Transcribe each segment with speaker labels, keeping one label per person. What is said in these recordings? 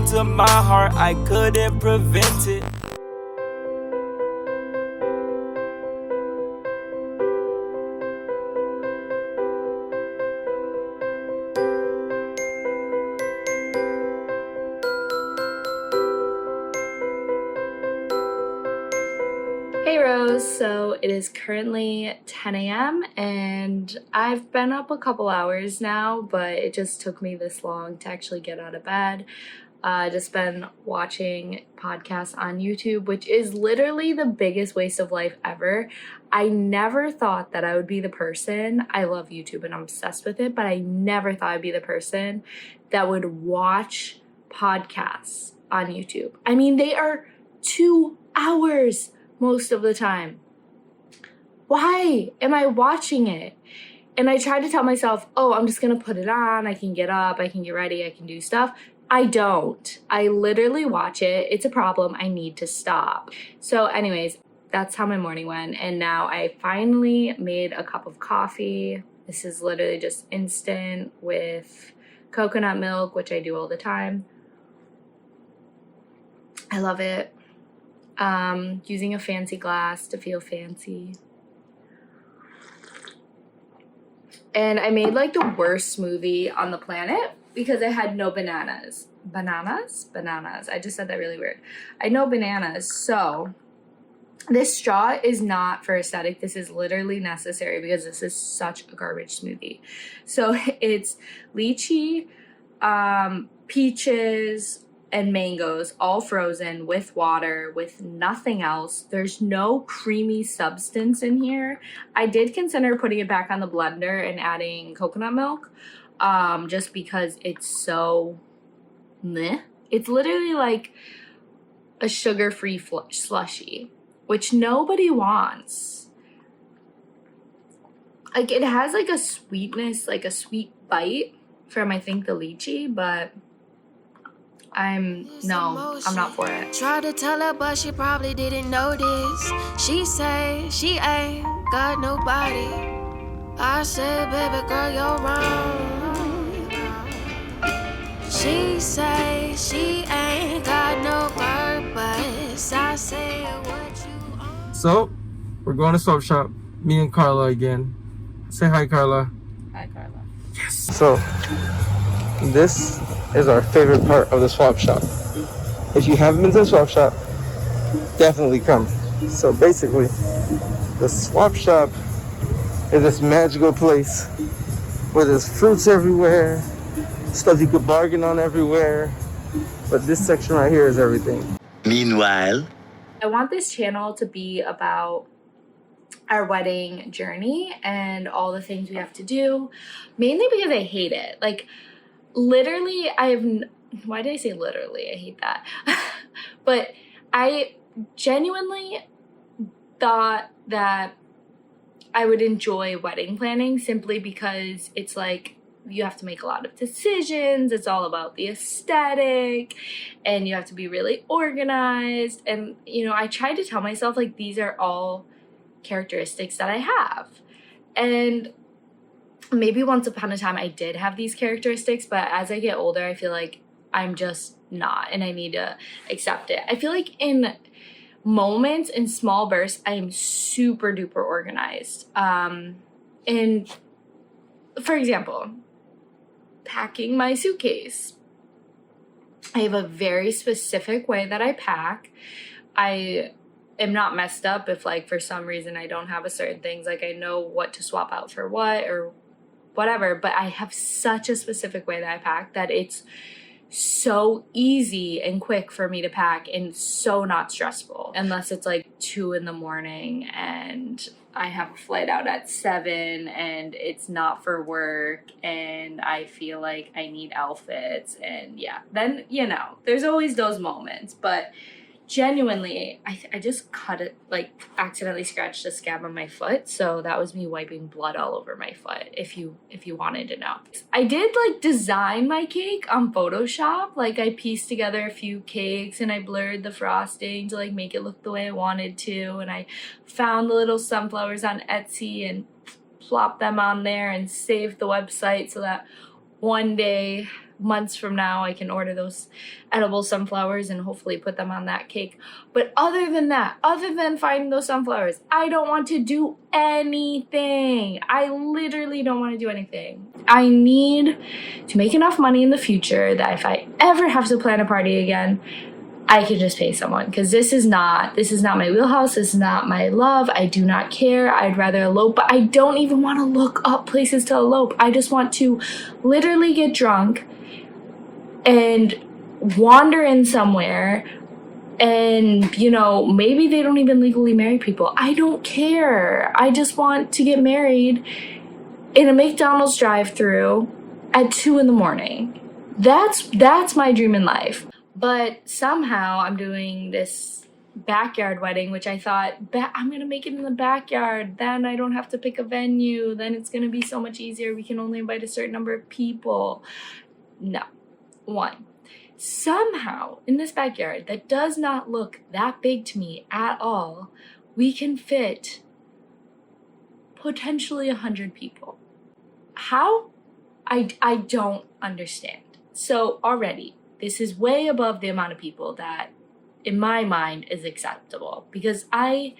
Speaker 1: to my heart, I couldn't prevent it.
Speaker 2: Hey Rose, so it is currently 10 a.m. and I've been up a couple hours now, but it just took me this long to actually get out of bed. Just been watching podcasts on YouTube, which is literally the biggest waste of life ever. I never thought that I would be the person, I love YouTube and I'm obsessed with it, but I never thought I'd be the person that would watch podcasts on YouTube. I mean, they are 2 hours most of the time. Why am I watching it? And I tried to tell myself, oh, I'm just gonna put it on, I can get up, I can get ready, I can do stuff. I don't. I literally watch it. It's a problem. I need to stop. So anyways, that's how my morning went. And now I finally made a cup of coffee. This is literally just instant with coconut milk, which I do all the time. I love it. Using a fancy glass to feel fancy. And I made like the worst smoothie on the planet because I had no bananas. Bananas? I just said that really weird. I had no bananas. So this straw is not for aesthetic. This is literally necessary because this is such a garbage smoothie. So it's lychee, peaches, and mangoes all frozen with water, with nothing else. There's no creamy substance in here. I did consider putting it back on the blender and adding coconut milk, just because it's so meh. It's literally like a sugar-free slushy, which nobody wants. Like, it has like a sweetness, like a sweet bite from, I think, the lychee, but I'm not for it.
Speaker 3: Tried to tell her, but she probably didn't notice. She say she ain't got nobody. I said, baby girl, you're wrong. She say she ain't got no purpose. I say what you on.
Speaker 4: So, we're going to Swap Shop. Me and Carla again. Say hi, Carla.
Speaker 2: Hi, Carla.
Speaker 4: Yes. So, this is our favorite part of the Swap Shop. If you haven't been to the Swap Shop, definitely come. So basically, the Swap Shop is this magical place where there's fruits everywhere, stuff you could bargain on everywhere, but this section right here is everything.
Speaker 1: Meanwhile,
Speaker 2: I want this channel to be about our wedding journey and all the things we have to do, mainly because I hate it. Like, literally, why did I say literally? I hate that. But I genuinely thought that I would enjoy wedding planning simply because it's like you have to make a lot of decisions. It's all about the aesthetic and you have to be really organized. And, you know, I tried to tell myself like these are all characteristics that I have. And maybe once upon a time I did have these characteristics, but as I get older, I feel like I'm just not, and I need to accept it. I feel like in moments, in small bursts, I am super duper organized. And for example, packing my suitcase. I have a very specific way that I pack. I am not messed up if like for some reason I don't have a certain things, like I know what to swap out for what or whatever, but I have such a specific way that I pack that it's so easy and quick for me to pack and so not stressful, unless it's like 2 in the morning and I have a flight out at 7 and it's not for work and I feel like I need outfits, and yeah, then, you know, there's always those moments. But genuinely, I just cut it, like accidentally scratched a scab on my foot, so that was me wiping blood all over my foot, if you wanted to know. I did like design my cake on Photoshop. Like I pieced together a few cakes and I blurred the frosting to like make it look the way I wanted to, and I found the little sunflowers on Etsy and plopped them on there and saved the website so that one day months from now, I can order those edible sunflowers and hopefully put them on that cake. But other than that, other than finding those sunflowers, I don't want to do anything. I literally don't want to do anything. I need to make enough money in the future that if I ever have to plan a party again, I can just pay someone, because this is not my wheelhouse. This is not my love. I do not care. I'd rather elope, but I don't even want to look up places to elope. I just want to literally get drunk and wander in somewhere, and, you know, maybe they don't even legally marry people. I don't care. I just want to get married in a McDonald's drive-thru at 2 in the morning. That's my dream in life. But somehow I'm doing this backyard wedding, which I thought, I'm going to make it in the backyard. Then I don't have to pick a venue. Then it's going to be so much easier. We can only invite a certain number of people. No. One, somehow in this backyard that does not look that big to me at all, we can fit potentially 100 people. How? I don't understand. So already, this is way above the amount of people that, in my mind, is acceptable, because I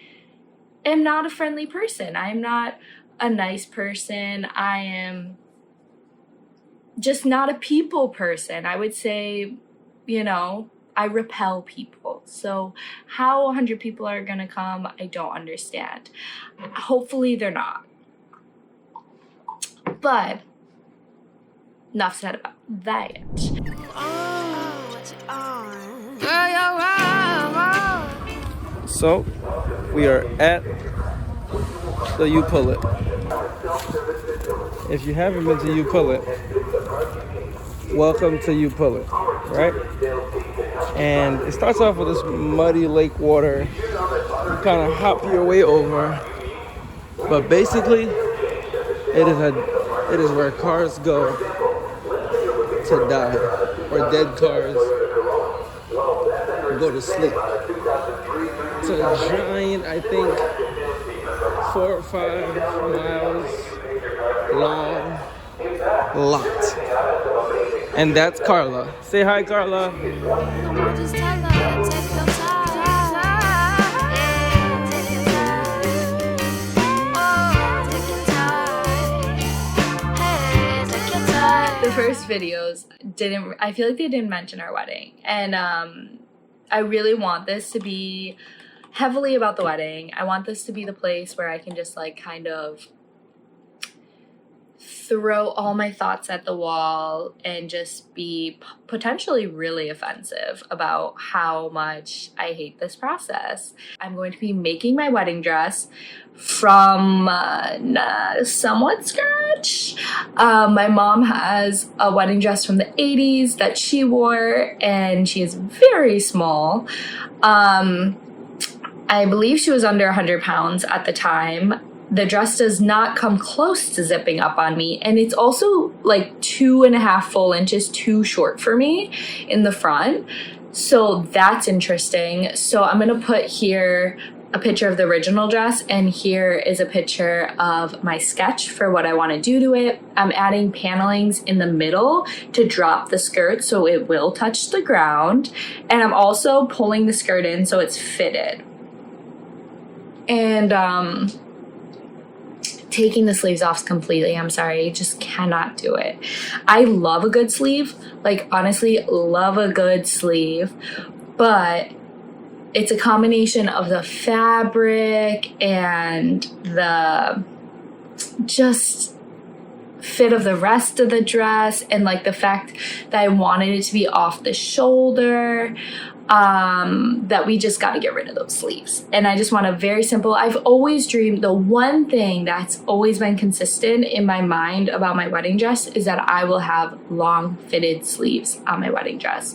Speaker 2: am not a friendly person. I am not a nice person. I am just not a people person. I would say, you know, I repel people. So how 100 people are gonna come, I don't understand. Hopefully they're not. But enough said about that.
Speaker 4: So, we are at the You Pull It. If you haven't been to You Pull It, welcome to You Pull It, right? And it starts off with this muddy lake water. You kind of hop your way over, but basically, it is where cars go to die, or dead cars go to sleep. It's a giant, I think, 4 or 5 miles long lot. And that's Carla. Say hi, Carla.
Speaker 2: The first videos I feel like they didn't mention our wedding. And I really want this to be heavily about the wedding. I want this to be the place where I can just like kind of throw all my thoughts at the wall and just be potentially really offensive about how much I hate this process. I'm going to be making my wedding dress from somewhat scratch. My mom has a wedding dress from the 80s that she wore, and she is very small. I believe she was under 100 pounds at the time. The dress does not come close to zipping up on me, and it's also like 2.5 full inches too short for me in the front. So that's interesting. So I'm gonna put here a picture of the original dress, and here is a picture of my sketch for what I want to do to it. I'm adding panelings in the middle to drop the skirt so it will touch the ground, and I'm also pulling the skirt in so it's fitted. And taking the sleeves off completely. I'm sorry, I just cannot do it. I love a good sleeve, like honestly love a good sleeve, but it's a combination of the fabric and the just fit of the rest of the dress, and like the fact that I wanted it to be off the shoulder, that we just got to get rid of those sleeves. And I just want a very simple, I've always dreamed, the one thing that's always been consistent in my mind about my wedding dress is that I will have long fitted sleeves on my wedding dress.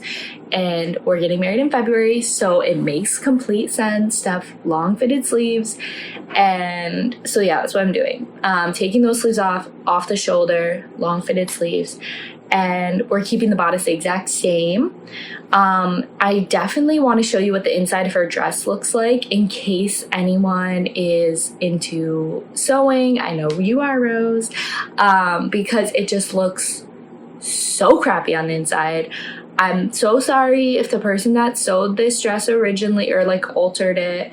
Speaker 2: And we're getting married in February, so it makes complete sense to have long fitted sleeves. And so yeah, that's what I'm doing. Taking those sleeves off the shoulder, long fitted sleeves. And we're keeping the bodice the exact same. I definitely want to show you what the inside of her dress looks like in case anyone is into sewing. I know you are, Rose, because it just looks so crappy on the inside. I'm so sorry if the person that sewed this dress originally or like altered it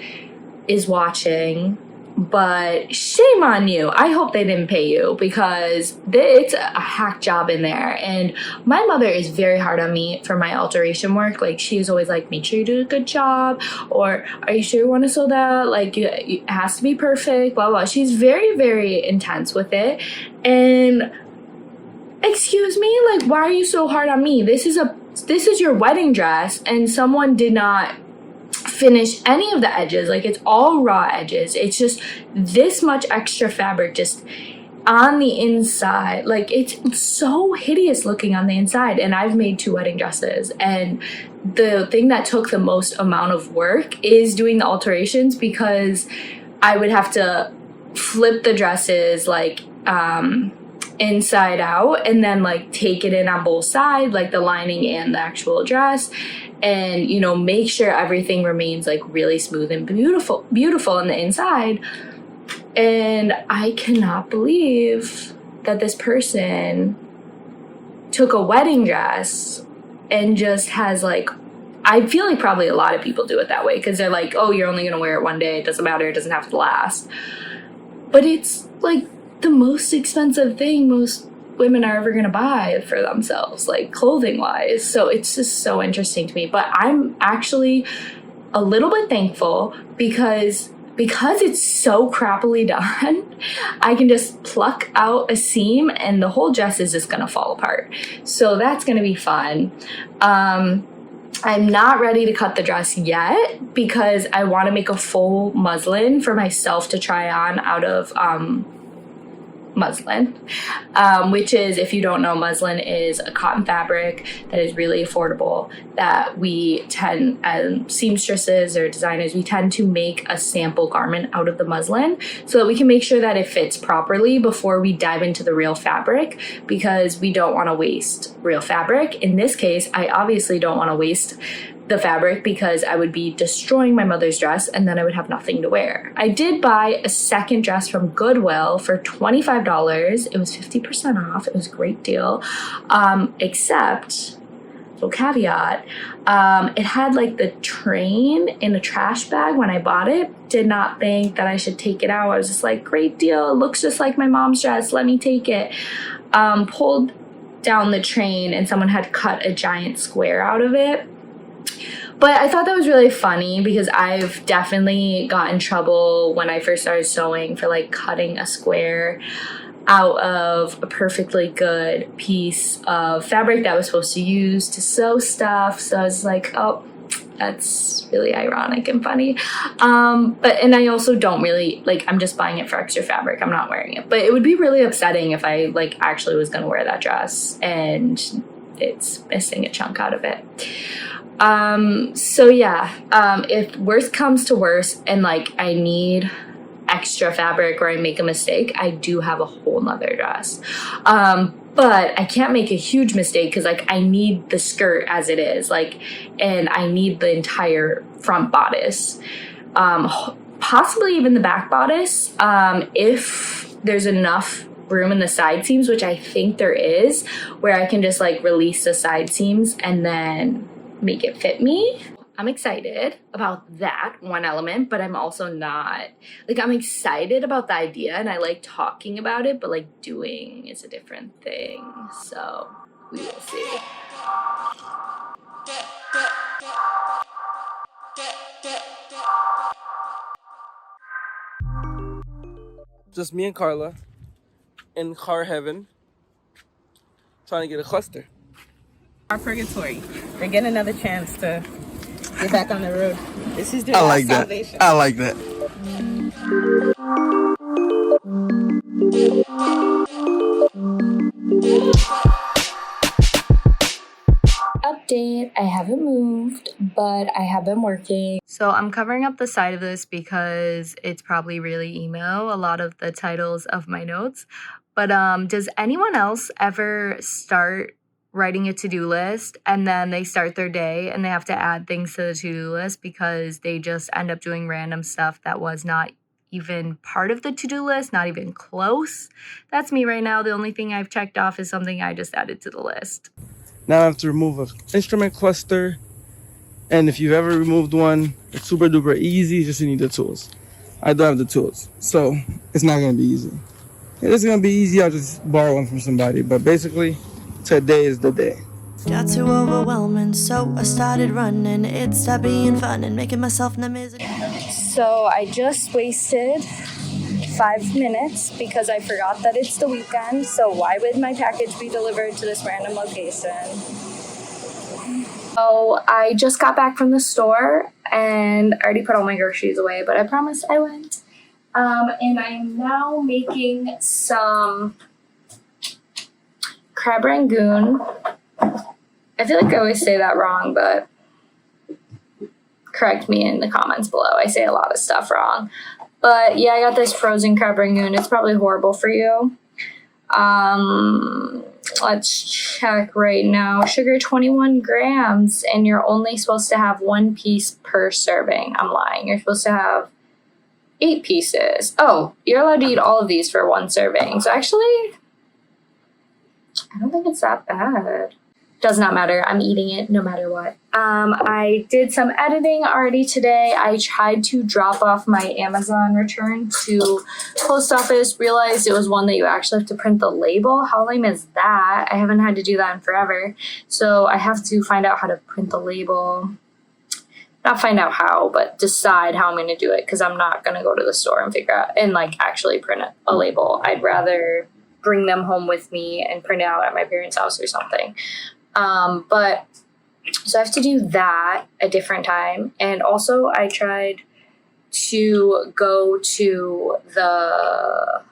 Speaker 2: is watching, but shame on you. I hope they didn't pay you because it's a hack job in there. And my mother is very hard on me for my alteration work. Like, she's always like, make sure you do a good job, or are you sure you want to sew that? Like, it has to be perfect, blah, blah. She's very, very intense with it. And excuse me, like, why are you so hard on me? This is your wedding dress, and someone did not finish any of the edges. Like, it's all raw edges. It's just this much extra fabric just on the inside. Like, it's so hideous looking on the inside. And I've made 2 wedding dresses, and the thing that took the most amount of work is doing the alterations, because I would have to flip the dresses like inside out, and then like take it in on both sides, like the lining and the actual dress, and, you know, make sure everything remains like really smooth and beautiful on the inside. And I cannot believe that this person took a wedding dress and just has like, I feel like probably a lot of people do it that way, because they're like, oh, you're only gonna wear it one day, it doesn't matter, it doesn't have to last. But it's like the most expensive thing most women are ever gonna buy for themselves, like clothing wise. So it's just so interesting to me. But I'm actually a little bit thankful because it's so crappily done, I can just pluck out a seam and the whole dress is just gonna fall apart. So that's gonna be fun. I'm not ready to cut the dress yet because I want to make a full muslin for myself to try on out of muslin, which is, if you don't know, muslin is a cotton fabric that is really affordable, that we tend, seamstresses or designers, we tend to make a sample garment out of the muslin so that we can make sure that it fits properly before we dive into the real fabric, because we don't want to waste real fabric. In this case, I obviously don't want to waste the fabric because I would be destroying my mother's dress and then I would have nothing to wear. I did buy a second dress from Goodwill for $25. It was 50% off. It was a great deal. Except, little caveat, it had like the train in a trash bag when I bought it. Did not think that I should take it out. I was just like, great deal. It looks just like my mom's dress. Let me take it. Pulled down the train and someone had cut a giant square out of it. But I thought that was really funny because I've definitely got in trouble when I first started sewing for like cutting a square out of a perfectly good piece of fabric that I was supposed to use to sew stuff. So I was like, oh, that's really ironic and funny. And I also don't really, like, I'm just buying it for extra fabric. I'm not wearing it. But it would be really upsetting if I like actually was going to wear that dress and it's missing a chunk out of it. So yeah, if worst comes to worst and like I need extra fabric or I make a mistake, I do have a whole nother dress. But I can't make a huge mistake because like I need the skirt as it is, like, and I need the entire front bodice, possibly even the back bodice, if there's enough room in the side seams, which I think there is, where I can just like release the side seams and then make it fit me. I'm excited about that one element, but I'm also not, like, I'm excited about the idea and I like talking about it, but like doing is a different thing. So we will see.
Speaker 4: Just me and Carla in car heaven trying to get a cluster.
Speaker 5: Our purgatory. We're getting another chance to get back on the road. This is their
Speaker 4: I like that.
Speaker 5: salvation.
Speaker 4: I like that.
Speaker 2: Update, I haven't moved, but I have been working. So I'm covering up the side of this because it's probably really emo, a lot of the titles of my notes. But does anyone else ever start writing a to-do list and then they start their day and they have to add things to the to-do list because they just end up doing random stuff that was not even part of the to-do list, not even close. That's me right now. The only thing I've checked off is something I just added to the list.
Speaker 4: Now I have to remove an instrument cluster. And if you've ever removed one, it's super duper easy. You just need the tools. I don't have the tools, so it's not going to be easy. If it's going to be easy, I'll just borrow one from somebody. But basically, today is the day.
Speaker 6: Got too overwhelming, so I started running. It stopped being fun and making myself an amazing.
Speaker 2: So I just wasted 5 minutes because I forgot that it's the weekend. So why would my package be delivered to this random location? So I just got back from the store and I already put all my groceries away, but I promised I went. And I am now making some crab rangoon. I feel like I always say that wrong, but correct me in the comments below. I say a lot of stuff wrong. But yeah, I got this frozen crab rangoon. It's probably horrible for you. Let's check right now. Sugar 21 grams, and you're only supposed to have 1 piece per serving. I'm lying. You're supposed to have 8 pieces. Oh, you're allowed to eat all of these for 1 serving. So actually, I don't think it's that bad. Does not matter. I'm eating it no matter what. I did some editing already today. I tried to drop off my Amazon return to post office. Realized it was one that you actually have to print the label. How lame is that? I haven't had to do that in forever. So I have to find out how to print the label. Not find out how, but decide how I'm going to do it, because I'm not going to go to the store and figure out and like actually print a label. I'd rather bring them home with me and print it out at my parents' house or something. But so I have to do that a different time. And also I tried to go to the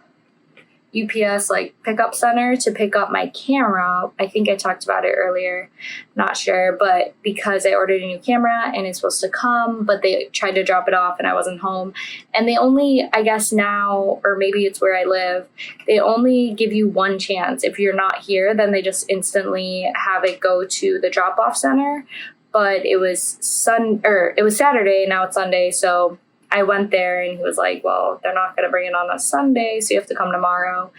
Speaker 2: UPS like pickup center to pick up my camera. I think I talked about it earlier, not sure, but because I ordered a new camera and it's supposed to come, but they tried to drop it off and I wasn't home. And they only, I guess now, or maybe it's where I live, they only give you 1 chance. If you're not here, then they just instantly have it go to the drop-off center. But it was Saturday, now it's Sunday, so I went there and he was like, well, they're not going to bring it on a Sunday, so you have to come tomorrow.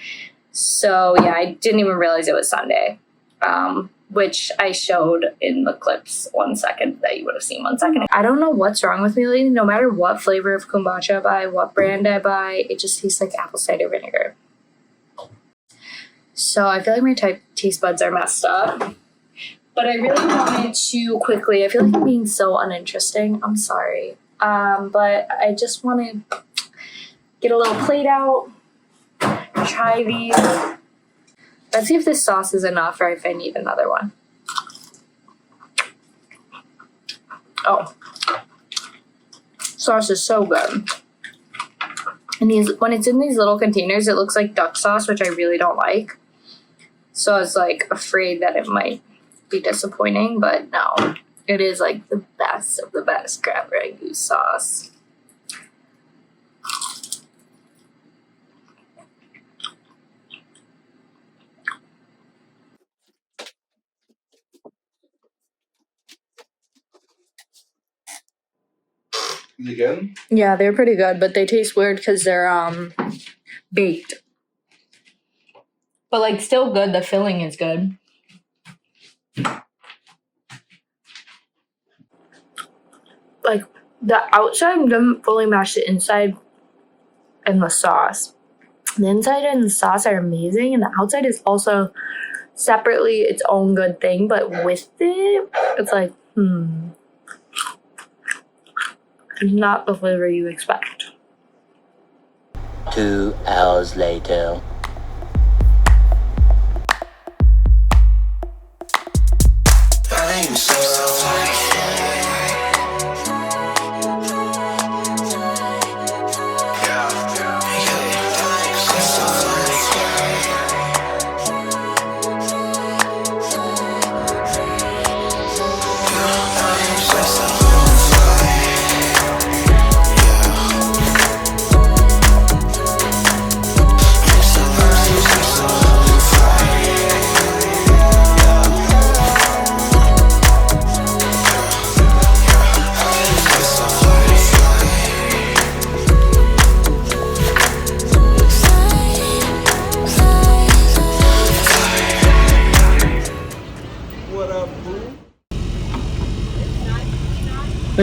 Speaker 2: So yeah, I didn't even realize it was Sunday, which I showed in the clips 1 second that you would have seen 1 second. I don't know what's wrong with me lately. No matter what flavor of kombucha I buy, what brand I buy, it just tastes like apple cider vinegar. So I feel like my taste buds are messed up. But I really wanted to quickly, I feel like I'm being so uninteresting. I'm sorry. But I just want to get a little plate out, try these. Let's see if this sauce is enough or if I need another one. Oh, sauce is so good. And when it's in these little containers, it looks like duck sauce, which I really don't like. So I was like afraid that it might be disappointing, but no. It is like the best of the best crab rangoon sauce.
Speaker 4: Is it good?
Speaker 2: Yeah, they're pretty good, but they taste weird because they're baked. But like still good. The filling is good. Like the outside doesn't fully match the inside and the sauce. The inside and the sauce are amazing, and the outside is also separately its own good thing, but with it, it's like, it's not the flavor you expect.
Speaker 1: 2 hours later.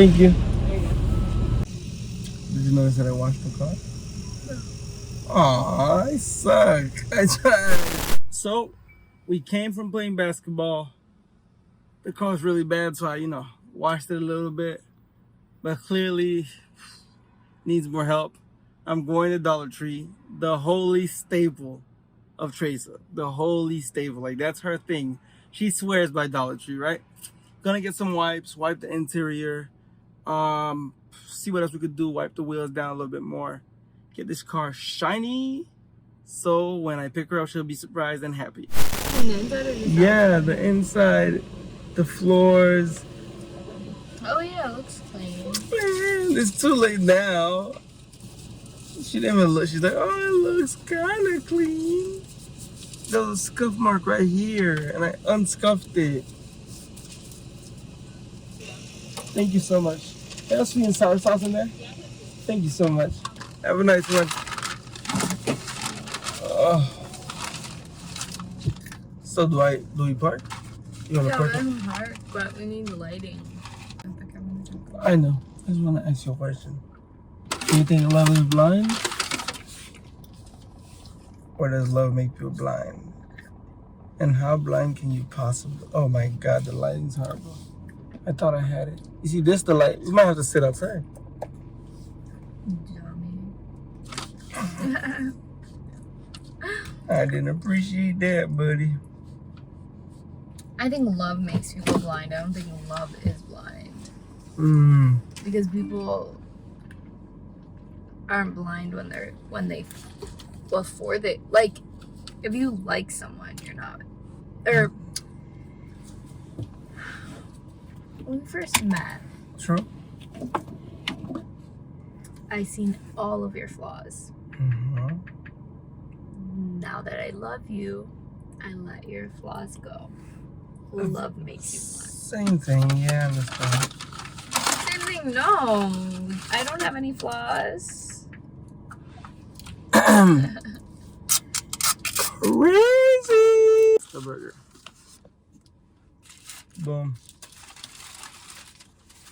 Speaker 4: Thank you. Did you notice that I washed the car? Aw, I suck. I tried. So, we came from playing basketball. The car's really bad, so I, washed it a little bit. But clearly needs more help. I'm going to Dollar Tree, the holy staple of Treasa. The holy staple. Like, that's her thing. She swears by Dollar Tree, right? Gonna get some wipes, wipe the interior. See what else we could do. Wipe the wheels down a little bit more. Get this car shiny. So when I pick her up, she'll be surprised and happy. Yeah, the inside, the floors.
Speaker 2: Oh yeah, it looks clean.
Speaker 4: Man, it's too late now. She didn't even look. She's like, oh, it looks kind of clean. There's a scuff mark right here, and I unscuffed it. Thank you so much. Hey, that's sweet and sour sauce in there? Thank you so much. Have a nice one. So do we park? You wanna park?
Speaker 2: Yeah, I'm hard, but we need lighting.
Speaker 4: I know. I just want to ask you a question. Do you think love is blind? Or does love make people blind? And how blind can you possibly... Oh my God, the lighting's horrible. I thought I had it. You see, this the light. You might have to sit outside.
Speaker 2: Dummy.
Speaker 4: I didn't appreciate that, buddy.
Speaker 2: I think love makes people blind. I don't think love is blind. Because people aren't blind before they like. If you like someone, you're not. Or when we first met,
Speaker 4: True.
Speaker 2: I seen all of your flaws.
Speaker 4: Mm-hmm.
Speaker 2: Now that I love you, I let your flaws go. Love makes you blind.
Speaker 4: Same thing, yeah, I understand.
Speaker 2: Same thing, no. I don't have any flaws.
Speaker 4: Crazy! The burger. Boom.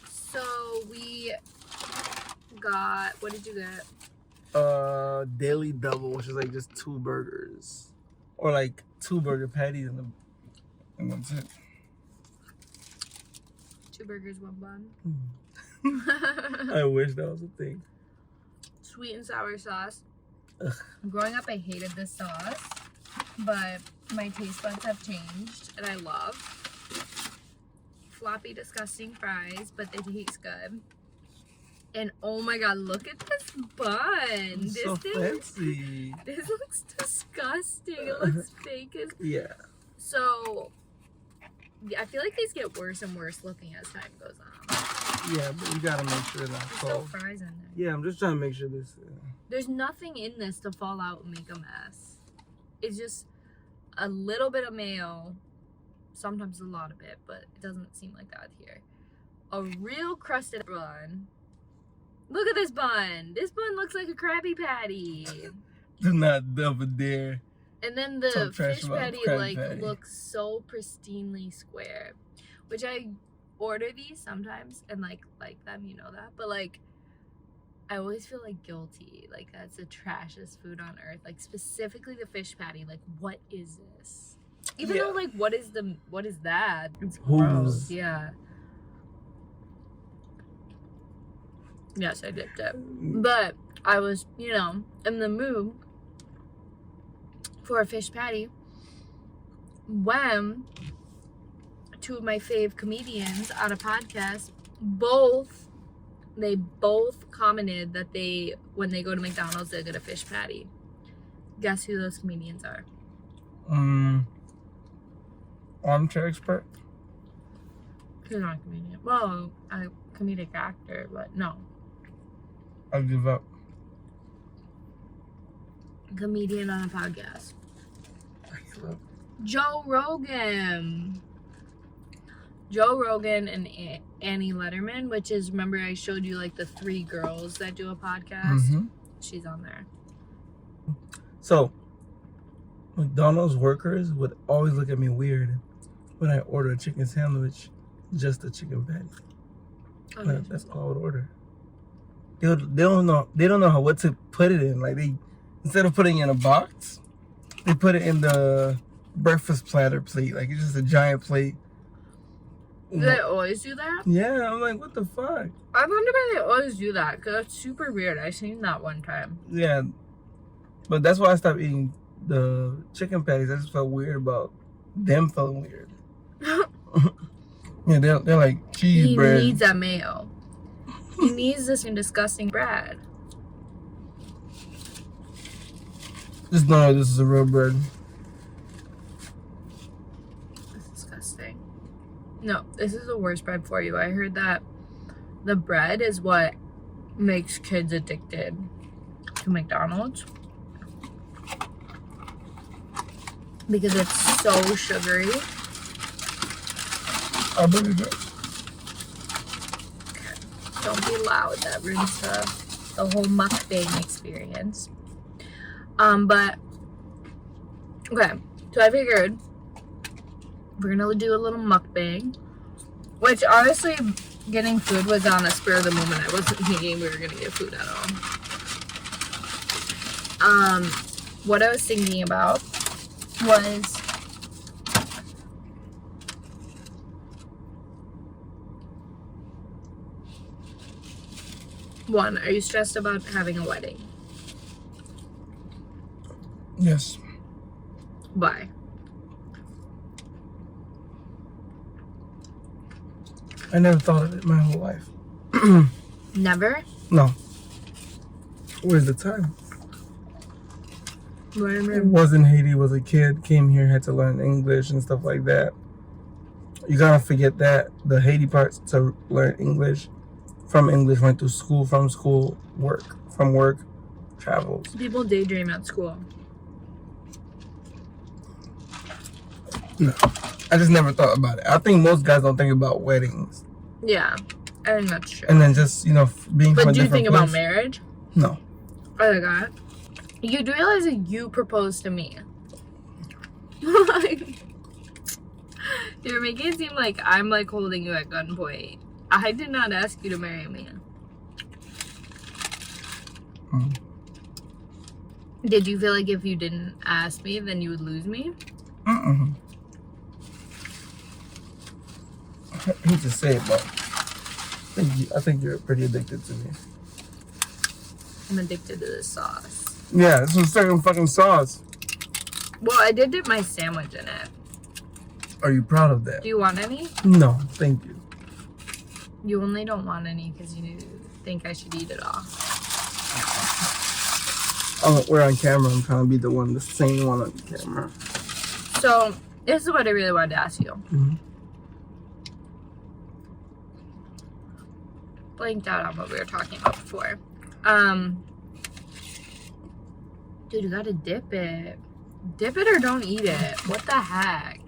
Speaker 2: So we got, what did you get?
Speaker 4: Daily double, which is like just 2 burgers. Or like 2 burger patties and that's it.
Speaker 2: 2 burgers, 1 bun.
Speaker 4: I wish that was a thing.
Speaker 2: Sweet and sour sauce.
Speaker 4: Ugh.
Speaker 2: Growing up, I hated this sauce, but my taste buds have changed, and I love floppy, disgusting fries, but they taste good. And oh my God, look at this bun.
Speaker 4: It's
Speaker 2: This
Speaker 4: so
Speaker 2: thing,
Speaker 4: fancy.
Speaker 2: this looks disgusting. It looks fake as.
Speaker 4: Yeah.
Speaker 2: So, I feel like these get worse and worse looking as time goes on.
Speaker 4: Yeah, but you gotta make sure that's
Speaker 2: There's still
Speaker 4: cold.
Speaker 2: fries in there.
Speaker 4: Yeah, I'm just trying to make sure this.
Speaker 2: There's nothing in this to fall out and make a mess. It's just a little bit of mayo, sometimes a lot of it, but it doesn't seem like that here. A real crusted bun. Look at this bun. This bun looks like a Krabby Patty.
Speaker 4: Do not double dare.
Speaker 2: And then the
Speaker 4: Talk trash
Speaker 2: fish
Speaker 4: about
Speaker 2: patty
Speaker 4: Krabby Patty.
Speaker 2: looks so pristinely square, which I order these sometimes and like them, you know that, but like I always feel like guilty, like that's the trashiest food on earth, like specifically the fish patty. Like, what is this? Even though like what is that? It's gross. Yeah. Yes, I dipped it, but I was, in the mood for a fish patty when 2 of my fave comedians on a podcast they both commented that when they go to McDonald's they get a fish patty. Guess who those comedians are?
Speaker 4: Armchair expert.
Speaker 2: He's not a comedian. Well, a comedic actor, but no.
Speaker 4: I'll give up.
Speaker 2: Comedian on a podcast.
Speaker 4: I give up.
Speaker 2: Joe Rogan and Annie Letterman, which is, remember I showed you like the 3 girls that do a podcast?
Speaker 4: Mm-hmm.
Speaker 2: She's on there.
Speaker 4: So, McDonald's workers would always look at me weird when I order a chicken sandwich, just a chicken patty. That's all I would order. They don't know what to put it in. Like instead of putting it in a box, they put it in the breakfast platter plate. Like it's just a giant plate.
Speaker 2: Do they always do that?
Speaker 4: Yeah, I'm like, what the fuck?
Speaker 2: I wonder why they always do that, because that's super weird. I seen that one time.
Speaker 4: Yeah, but that's why I stopped eating the chicken patties. I just felt weird about them feeling weird. Yeah, they're like cheese bread.
Speaker 2: He needs that mayo. He needs this disgusting bread.
Speaker 4: Just know this is a real bread.
Speaker 2: That's disgusting. No, this is the worst bread for you. I heard that the bread is what makes kids addicted to McDonald's. Because it's so sugary.
Speaker 4: I believe it.
Speaker 2: Don't be loud. That ruins the whole mukbang experience. But okay, so I figured we're gonna do a little mukbang, which honestly, getting food was on a spur of the moment. I wasn't thinking we were gonna get food at all. What I was thinking about was one, are you stressed about having a wedding?
Speaker 4: Yes.
Speaker 2: Why?
Speaker 4: I never thought of it my whole life.
Speaker 2: Never?
Speaker 4: No. Where's the time? Was in Haiti, was a kid, came here, had to learn English and stuff like that. You gotta forget that. The Haiti parts to learn English. From English, went to school, from school, work. From work, travels.
Speaker 2: People daydream at school.
Speaker 4: No. I just never thought about it. I think most guys don't think about weddings.
Speaker 2: Yeah, I think that's true.
Speaker 4: And then just, being from
Speaker 2: But
Speaker 4: a
Speaker 2: do you
Speaker 4: different
Speaker 2: think
Speaker 4: place.
Speaker 2: about marriage?
Speaker 4: No.
Speaker 2: Oh my god. You do realize that you proposed to me. Like, you're making it seem like I'm like holding you at gunpoint. I did not ask you to marry me.
Speaker 4: Mm.
Speaker 2: Did you feel like if you didn't ask me, then you would lose me?
Speaker 4: Mm-mm. I hate to say it, but I think you're pretty addicted to me.
Speaker 2: I'm addicted to this sauce.
Speaker 4: Yeah, this was certain fucking sauce.
Speaker 2: Well, I did dip my sandwich in it.
Speaker 4: Are you proud of that?
Speaker 2: Do you want any?
Speaker 4: No, thank you.
Speaker 2: You only don't want any because you think I should eat it all.
Speaker 4: We're on camera. I'm trying to be the same one on camera.
Speaker 2: So, this is what I really wanted to ask you.
Speaker 4: Mm-hmm.
Speaker 2: Blanked out on what we were talking about before. Dude, you gotta dip it. Dip it or don't eat it. What the heck?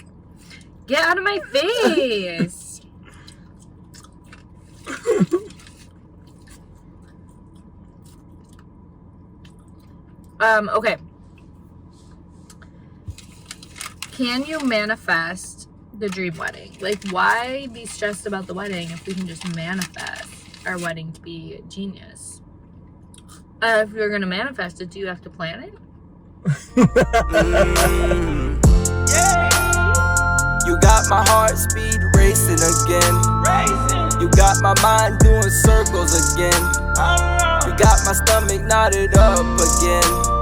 Speaker 2: Get out of my face! Okay. Can you manifest the dream wedding? Like, why be stressed about the wedding if we can just manifest our wedding to be genius? If you're gonna manifest it, do you have to plan it?
Speaker 7: You got my heart speed racing again. You got my mind doing circles again. You got my stomach knotted up again.